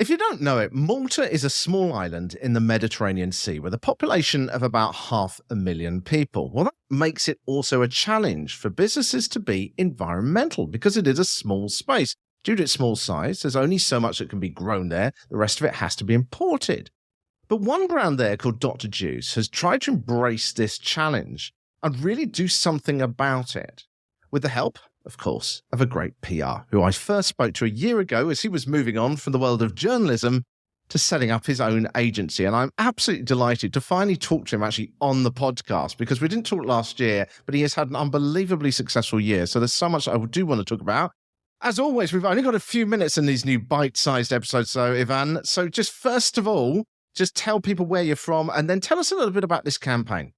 If you don't know it, Malta is a small island in the Mediterranean Sea with a population of about 500,000 people. Well, that makes it also a challenge for businesses to be environmental because it is a small space. Due to its small size, there's only so much that can be grown there. The rest of it has to be imported. But one brand there called Dr. Juice has tried to embrace this challenge and really do something about it. With the help, of course, of a great PR, who I first spoke to a year ago as he was moving on from the world of journalism to setting up his own agency. And I'm absolutely delighted to finally talk to him actually on the podcast, because we didn't talk last year, but he has had an unbelievably successful year. So there's so much I do want to talk about. As always, we've only got a few minutes in these new bite-sized episodes, so Ivan. So just first of all, just tell people where you're from and then tell us a little bit about this campaign.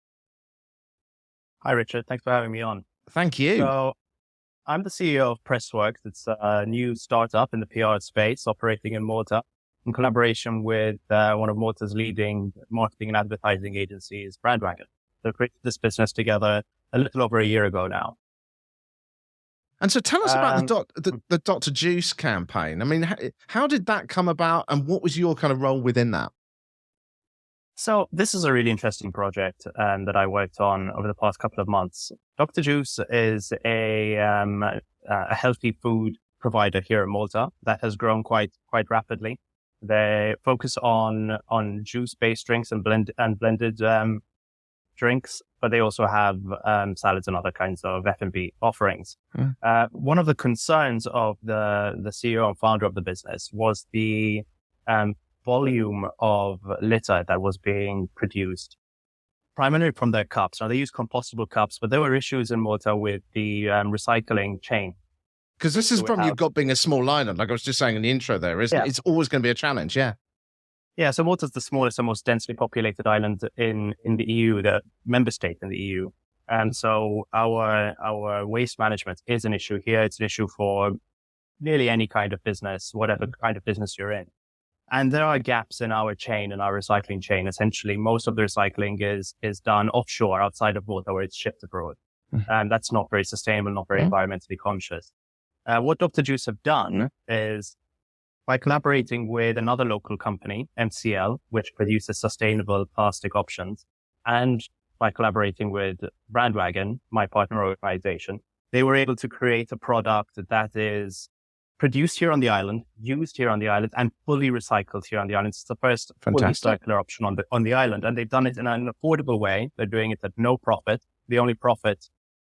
Hi, Richard. Thanks for having me on. Thank you. So I'm the CEO of Pressworks. It's a new startup in the PR space operating in Malta in collaboration with one of Malta's leading marketing and advertising agencies, Brandwagon. They created this business together a little over a year ago now. And so tell us about the Dr. Juice campaign. I mean, how did that come about and what was your kind of role within that? So this is a really interesting project that I worked on over the past couple of months. Dr. Juice is a healthy food provider here in Malta that has grown quite rapidly. They focus on juice-based drinks and blended drinks, but they also have salads and other kinds of F&B offerings. One of the concerns of the CEO and founder of the business was the volume of litter that was being produced, primarily from their cups. Now, they use compostable cups, but there were issues in Malta with the recycling chain. Because this is from you've got being a small island, like I was just saying in the intro there, isn't it? It's always going to be a challenge, yeah. Yeah, so Malta's the smallest and most densely populated island in the EU, the member state in the EU. And so our waste management is an issue here. It's an issue for nearly any kind of business, whatever kind of business you're in. And there are gaps in our chain, in our recycling chain. Essentially, most of the recycling is done offshore outside of Malta where it's shipped abroad. And that's not very sustainable, not very environmentally conscious. What Dr. Juice have done is by collaborating with another local company, MCL, which produces sustainable plastic options, and by collaborating with Brandwagon, my partner organization, they were able to create a product that is produced here on the island, used here on the island, and fully recycled here on the island. It's the first fully circular option on the island, and they've done it in an affordable way. They're doing it at no profit. The only profit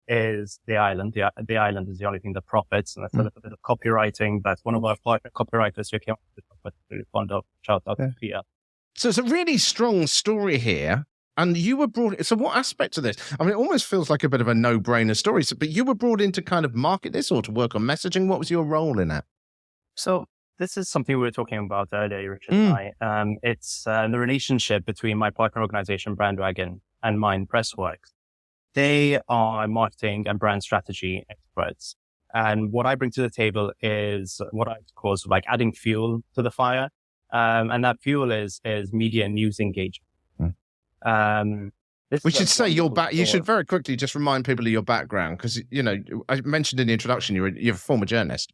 is the island. The island is the only thing that profits, and that's a little bit of copywriting. That's one of our partner copywriters who came up with it, but really fond of. Shout out to Pia. So it's a really strong story here. And you were brought, so what aspect of this? I mean, it almost feels like a bit of a no-brainer story, but you were brought in to kind of market this or to work on messaging. What was your role in that? So this is something we were talking about earlier, Richard and I. It's the relationship between my partner organization, Brandwagon, and mine, Pressworks. They are marketing and brand strategy experts. And what I bring to the table is what I call sort of like adding fuel to the fire. And that fuel is media and news engagement. We should say your you should very quickly just remind people of your background, because, you know, I mentioned in the introduction, you're a former journalist.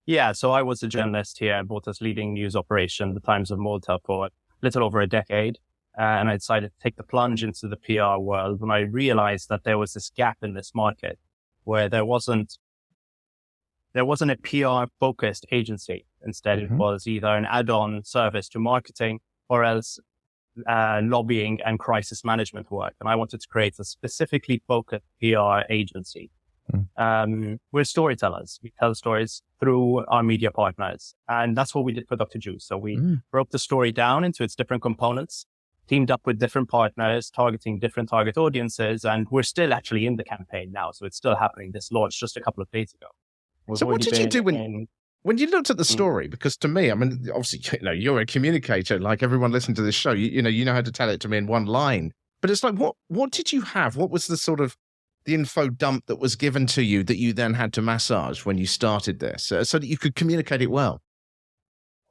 Yeah, so I was a journalist here at Malta's leading news operation, the Times of Malta, for a little over a decade. And I decided to take the plunge into the PR world when I realized that there was this gap in this market where there wasn't a PR focused agency. Instead, it was either an add-on service to marketing or else lobbying and crisis management work. And I wanted to create a specifically focused PR agency. We're storytellers. We tell stories through our media partners. And that's what we did for Dr. Juice. So we broke the story down into its different components, teamed up with different partners, targeting different target audiences. And we're still actually in the campaign now. So it's still happening. This launched just a couple of days ago. So what did you do when you looked at the story? Because to me, I mean, obviously, you know, you're a communicator, like everyone listening to this show, you know how to tell it to me in one line, but it's like, what did you have? What was the sort of the info dump that was given to you that you then had to massage when you started this so that you could communicate it well?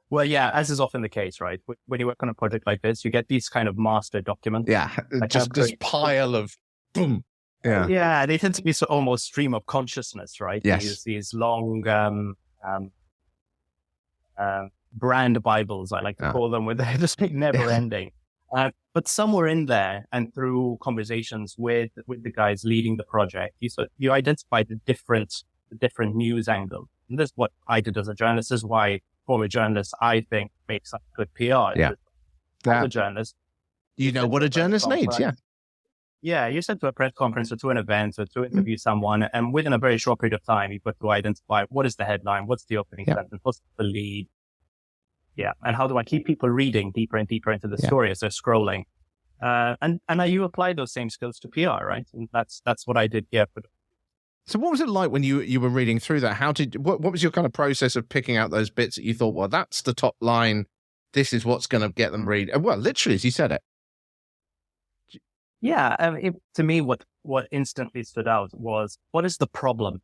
Well, yeah, as is often the case, right? When you work on a project like this, you get these kind of master documents. Yeah, just this pile of boom. Yeah, they tend to be almost stream of consciousness, right? Yes. These long brand Bibles, I like to call them, where they're just never ending. But somewhere in there, and through conversations with the guys leading the project, you identify the different news angle. And this is what I did as a journalist. This is why, for a journalist, I think makes up good PR. Yeah. As a journalist, you know what a journalist needs. Yeah. Yeah, you said to a press conference or to an event or to interview someone, and within a very short period of time, you've got to identify what is the headline, what's the opening sentence, what's the lead. Yeah. And how do I keep people reading deeper and deeper into the story as they're scrolling? And you apply those same skills to PR, right? And that's what I did here. So what was it like when you were reading through that? What was your kind of process of picking out those bits that you thought, well, that's the top line. This is what's going to get them read. Well, literally, as you said it. Yeah. To me, what instantly stood out was, what is the problem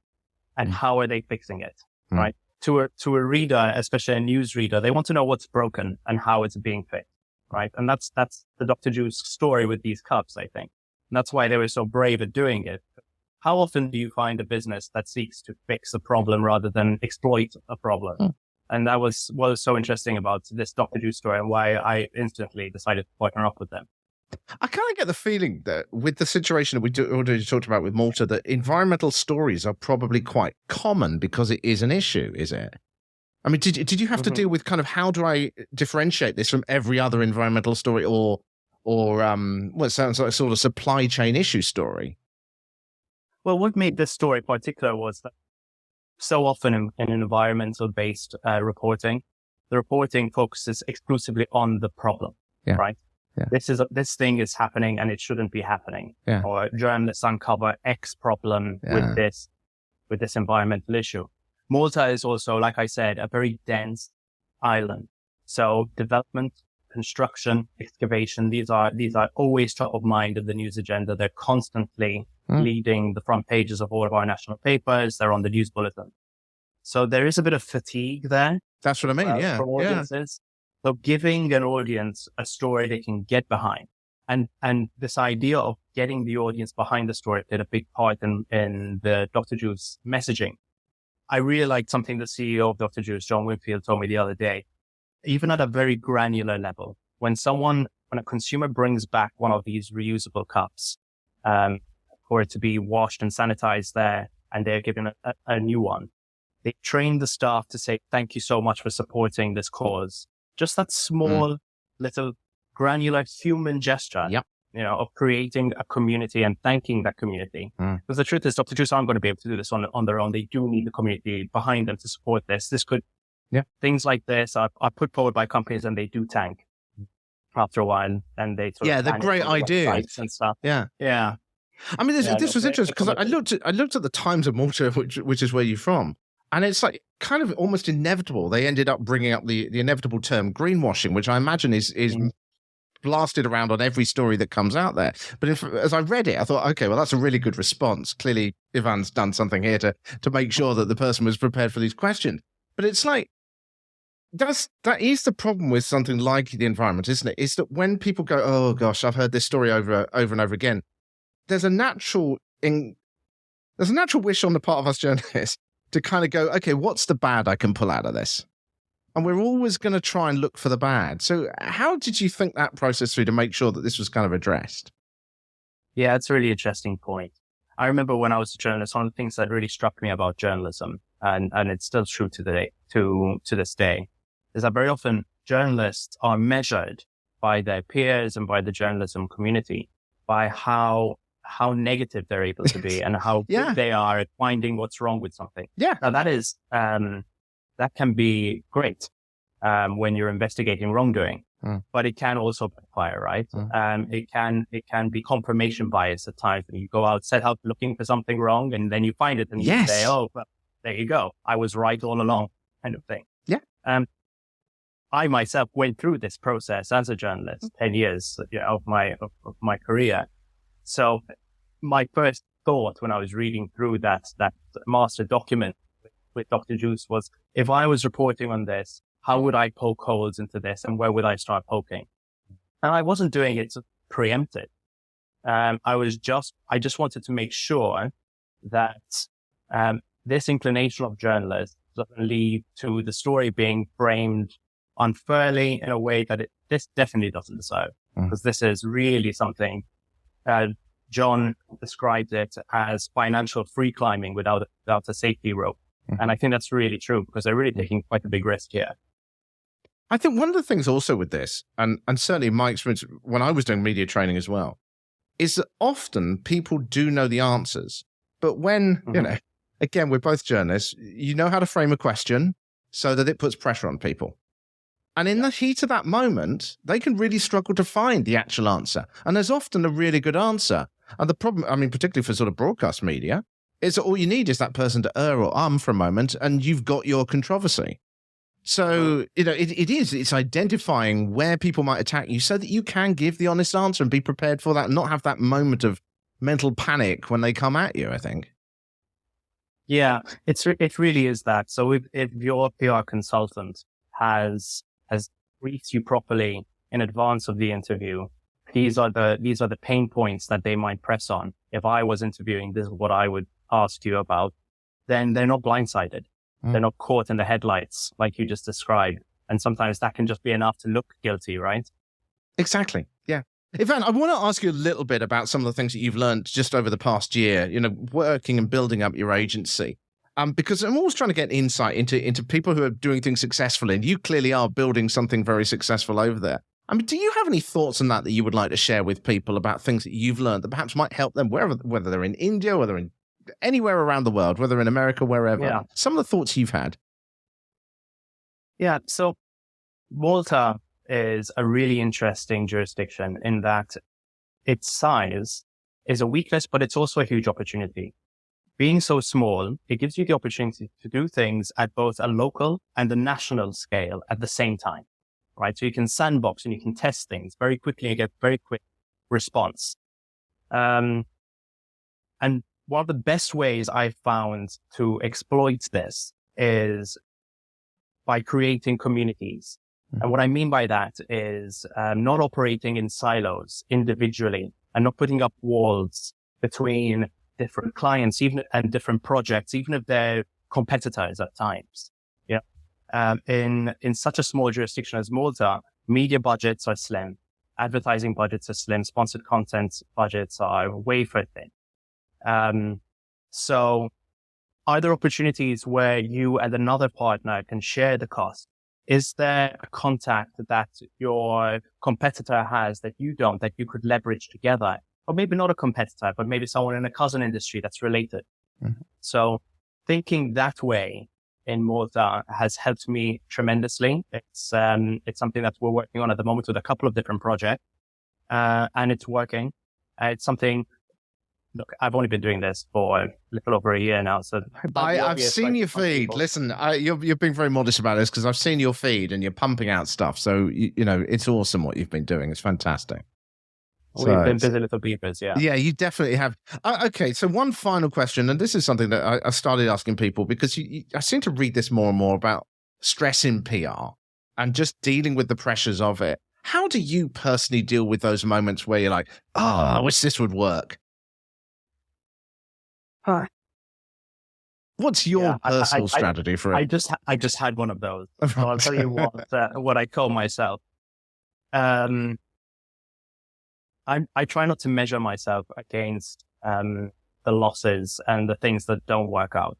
and how are they fixing it? Right. To a reader, especially a news reader, they want to know what's broken and how it's being fixed. Right. And that's the Dr. Juice story with these cups, I think. And that's why they were so brave at doing it. How often do you find a business that seeks to fix a problem rather than exploit a problem? And that was what was so interesting about this Dr. Juice story, and why I instantly decided to partner up with them. I kind of get the feeling that with the situation that we already talked about with Malta, that environmental stories are probably quite common because it is an issue, is it? I mean, did you have to deal with kind of, how do I differentiate this from every other environmental story or what sounds like a sort of supply chain issue story? Well, what made this story particular was that so often in environmental-based reporting, the reporting focuses exclusively on the problem, right? Yeah. This thing is happening and it shouldn't be happening. Yeah. Or journalists uncover X problem with this environmental issue. Malta is also, like I said, a very dense island. So development, construction, excavation, these are always top of mind in the news agenda. They're constantly leading the front pages of all of our national papers. They're on the news bulletin. So there is a bit of fatigue there. That's what I mean. From audiences. So giving an audience a story they can get behind, and this idea of getting the audience behind the story played a big part in the Dr. Juice messaging. I really liked something the CEO of Dr. Juice, John Winfield, told me the other day. Even at a very granular level, when a consumer brings back one of these reusable cups, for it to be washed and sanitized there, and they're given a new one, they train the staff to say, thank you so much for supporting this cause. Just that small, little granular human gesture, of creating a community and thanking that community. Because the truth is, Dr. Juice aren't going to be able to do this on their own. They do need the community behind them to support this. Things like this are put forward by companies, and they do tank after a while, and they they're great ideas and stuff. Yeah. I mean, this was interesting because I looked at the Times of Malta, which is where you're from, and it's like kind of almost inevitable. They ended up bringing up the inevitable term greenwashing, which I imagine is blasted around on every story that comes out there. But as I read it, I thought, okay, well, that's a really good response. Clearly, Ivan's done something here to make sure that the person was prepared for these questions. But it's like, that is the problem with something like the environment, isn't it? Is that when people go, oh gosh, I've heard this story over and over again, there's a natural wish on the part of us journalists to kind of go, okay, what's the bad I can pull out of this? And we're always going to try and look for the bad. So how did you think that process through to make sure that this was kind of addressed? Yeah, it's a really interesting point. I remember when I was a journalist, one of the things that really struck me about journalism, and it's still true to this day, is that very often journalists are measured by their peers and by the journalism community by how negative they're able to be and how good they are at finding what's wrong with something. Yeah. Now that is, that can be great, when you're investigating wrongdoing, but it can also backfire, right? It can be confirmation bias at times when you go out, set out looking for something wrong, and then you find it and you say, oh, well, there you go. I was right all along, kind of thing. Yeah. I myself went through this process as a journalist, 10 years of my career. So my first thought when I was reading through that master document with Dr. Juice was, if I was reporting on this, how would I poke holes into this and where would I start poking? And I wasn't doing it to preempt it. I just wanted to make sure that this inclination of journalists doesn't lead to the story being framed unfairly in a way that this definitely doesn't deserve. Because this is really something, John described it as financial free climbing without a safety rope. And I think that's really true because they're really taking quite a big risk here. I think one of the things also with this, and certainly in my experience when I was doing media training as well, is that often people do know the answers. But when, again, we're both journalists, you know how to frame a question so that it puts pressure on people. And in the heat of that moment, they can really struggle to find the actual answer. And there's often a really good answer. And the problem, I mean, particularly for sort of broadcast media, is that all you need is that person to err or for a moment, and you've got your controversy. So, it's identifying where people might attack you so that you can give the honest answer and be prepared for that and not have that moment of mental panic when they come at you, I think. Yeah, it really is that. So if your PR consultant has briefed you properly in advance of the interview, these are the pain points that they might press on. If I was interviewing, this is what I would ask you about. Then they're not blindsided. They're not caught in the headlights like you just described. And sometimes that can just be enough to look guilty, right? Exactly. Yeah. Ivan, I want to ask you a little bit about some of the things that you've learned just over the past year, working and building up your agency. Because I'm always trying to get insight into people who are doing things successfully, and you clearly are building something very successful over there. I mean, do you have any thoughts on that you would like to share with people about things that you've learned that perhaps might help them whether they're in India, whether in anywhere around the world, whether in America, wherever? Yeah. Some of the thoughts you've had. Yeah. So Malta is a really interesting jurisdiction in that its size is a weakness, but it's also a huge opportunity. Being so small, it gives you the opportunity to do things at both a local and a national scale at the same time, right? So you can sandbox and you can test things very quickly and get very quick response. And one of the best ways I've found to exploit this is by creating communities. And what I mean by that is not operating in silos individually and not putting up walls between different clients, and different projects, even if they're competitors at times. In such a small jurisdiction as Malta, media budgets are slim, advertising budgets are slim, sponsored content budgets are wafer thin. So are there opportunities where you and another partner can share the cost? Is there a contact that your competitor has that you don't, that you could leverage together? Or maybe not a competitor, but maybe someone in a cousin industry that's related. So thinking that way in Malta has helped me tremendously. It's something that we're working on at the moment with a couple of different projects, and it's working. It's something. Look, I've only been doing this for a little over a year now, so I've seen your feed. Listen, you're being very modest about this because I've seen your feed and you're pumping out stuff. So it's awesome what you've been doing. It's fantastic. We've been busy little beavers, yeah. Yeah, you definitely have. Okay, so one final question, and this is something that I started asking people because I seem to read this more and more about stress in PR and just dealing with the pressures of it. How do you personally deal with those moments where you're like, I wish this would work? What's your personal strategy for it? I just had one of those. So I'll tell you what I call myself. I try not to measure myself against the losses and the things that don't work out.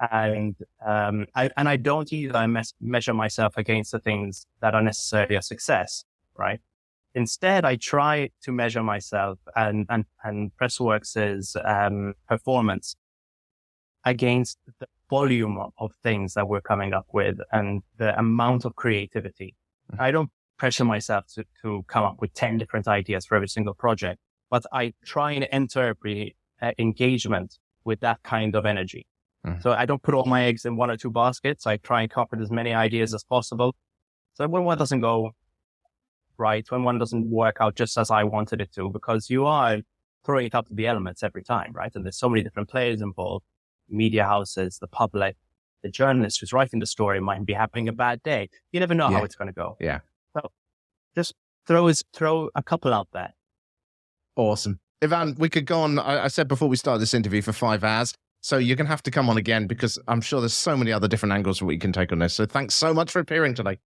And I don't either measure myself against the things that are necessarily a success, right? Instead, I try to measure myself and Pressworks' performance against the volume of things that we're coming up with and the amount of creativity. I don't pressure myself to come up with 10 different ideas for every single project, but I try and enter engagement with that kind of energy. So I don't put all my eggs in one or two baskets. I try and come up with as many ideas as possible. So when one doesn't go right, when one doesn't work out just as I wanted it to, because you are throwing it up to the elements every time, right? And there's so many different players involved, media houses, the public, the journalist who's writing the story might be having a bad day. You never know how it's going to go. Yeah. So just throw a couple out there. Awesome. Ivan, we could go on, I said before we started this interview, for 5 hours. So you're going to have to come on again because I'm sure there's so many other different angles that we can take on this. So thanks so much for appearing today.